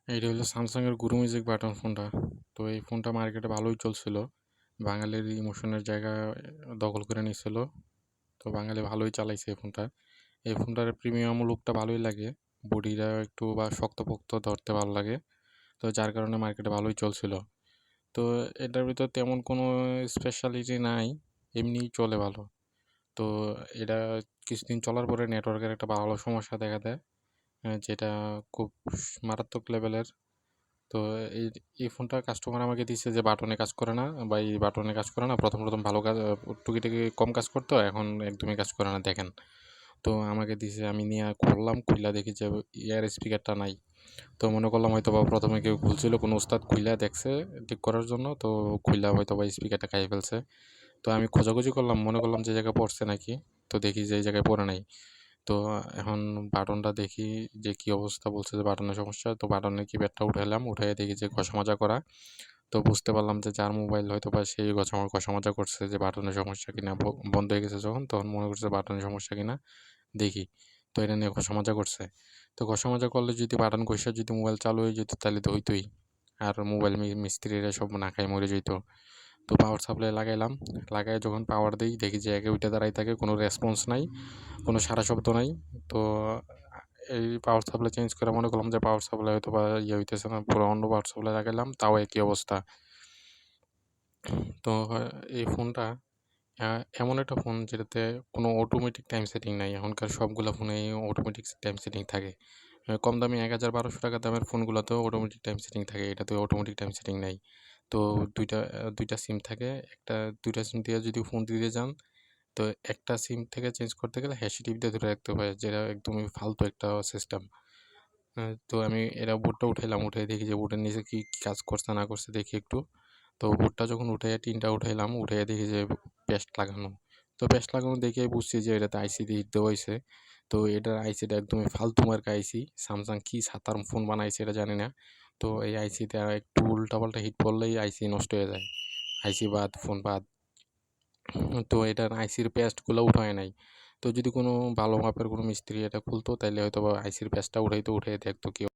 এইটা হলো স্যামসাংয়ের গুরু মিউজিক বাটন ফোনটা। তো এই ফোনটা মার্কেটে ভালোই চলছিল। বাঙালির ইমোশনের জায়গা দখল করে নিছিল। তো বাঙালি ভালোই চালাইছে এই ফোনটা। এই ফোনটার প্রিমিয়াম লুকটা ভালোই লাগে। বডিটা একটু বা শক্তপোক্ত ধরতে ভালো লাগে। তো যার কারণে মার্কেটে ভালোই চলছিল। তো এটার ভিতর তেমন কোনো স্পেশালিটি নাই। এমনিই চলে ভালো। তো এটা কিছুদিন চলার পরে নেটওয়ার্কের একটা ভালো সমস্যা দেখা দেয়। যেটা খুব মারাত্মক লেভেলের। তো এই এই ফোনটা কাস্টমার আমাকে দিচ্ছে যে বাটনে কাজ করে না বা এই বাটনে কাজ করে না। প্রথম ভালো কাজ, টুকিটাকি কম কাজ করতো, এখন একদমই কাজ করে না দেখেন। তো আমাকে দিছে, আমি নিয়ে খুললাম, খুইলা দেখি যে ইয়ার স্পিকারটা নাই। তো মনে করলাম হয়তোবা প্রথমে কেউ খুলছিল, কোনো উস্তাদ খুইলা দেখছে ঠিক করার জন্য, তো খুইলা হয়তোবা স্পিকারটা খাইয়ে ফেলছে। তো আমি খোঁজাখুঁজি করলাম, মনে করলাম যে জায়গায় পড়ছে নাকি। তো দেখি যে এই জায়গায় পড়ে নাই। তো এখন বাটনটা দেখি যে কি অবস্থা, বলছে যে বাটনের সমস্যা। তো বাটনের কিপ্যাডটা উঠাইলাম, উঠাইয়া দেখি যে ঘষা মাজা করা। তো বুঝতে পারলাম যে যার মোবাইল হয়তোবা সেই ঘষা মাজা করছে, যে বাটনের সমস্যা কিনা। বন্ধ হয়ে গেছে যখন, তখন মনে করছে বাটনের সমস্যা কিনা দেখি। তো এটা নিয়ে ঘষা মাজা করছে। তো ঘষা মাজা করলে যদি বাটন ঘষে যদি মোবাইল চালু হয়ে যেত তাহলে তো হইতোই। আর মোবাইল মিস্ত্রিরা সব না খায় মরে যেত। তো পাওয়ার সাপ্লাই লাগাইলাম। লাগাই যখন পাওয়ার দিই দেখি যে একে ওইটা দাঁড়াই থাকে, কোনো রেসপন্স নাই, কোনো সাড়া শব্দ নাই। তো এই পাওয়ার সাপ্লাই চেঞ্জ করে মনে করলাম যে পাওয়ার সাপ্লাই হয়তো বা হইতেছে না, পুরো অন্য পাওয়ার সাপ্লাই লাগাইলাম, তাও একই অবস্থা। তো এই ফোনটা এমন একটা ফোন যেটাতে কোনো অটোমেটিক টাইম সেটিং নাই। এখনকার সবগুলা ফোনেই অটোমেটিক টাইম সেটিং থাকে। কম দামি ১,০০০-১,২০০ টাকা দামের ফোনগুলোতেও অটোমেটিক টাইম সেটিং থাকে, এটাতে অটোমেটিক টাইম সেটিং নাই। তো ২টা সিম থাকে। ২টা সিম দিয়ে যদি ফোন দিতে যান, তো একটা সিম থেকে চেঞ্জ করতে গেলে হ্যাশ টিপ দিয়ে ধরে রাখতে হয়, যেটা একদমই ফালতু একটা সিস্টেম। তো আমি এরা বোর্ডটা উঠাইলাম, উঠাই দেখি যে বোর্ডের নিচে কি কি কাজ করছে না করছে দেখি একটু। তো বোর্ডটা যখন উঠাইয়া টিনটা উঠাইলাম, উঠাইয়া দেখি যে পেস্ট লাগানো। তো পেস্ট লাগানো দেখেই বুঝছি যে এটাতে আইসি দিয়ে হিট দেওয়া হয়েছে। তো এটার আইসিটা একদমই ফালতু মার্কা আইসি। স্যামসাং কি ছাতার ফোন বানাইছে এটা জানি না। তো এই আইসিতে একটু উল্টাপাল্টা হিট পড়লেই আইসি নষ্ট হয়ে যায়। আইসি বাদ, ফোন বাদ। তো এটার আইসির পেস্টগুলো উঠায় নাই। তো যদি কোনো ভালো মাপের কোনো মিস্ত্রি এটা খুলতো তাইলে হয়তোবা আইসির পেস্টটা উঠাইতো, উঠাইয়া দেখতো কি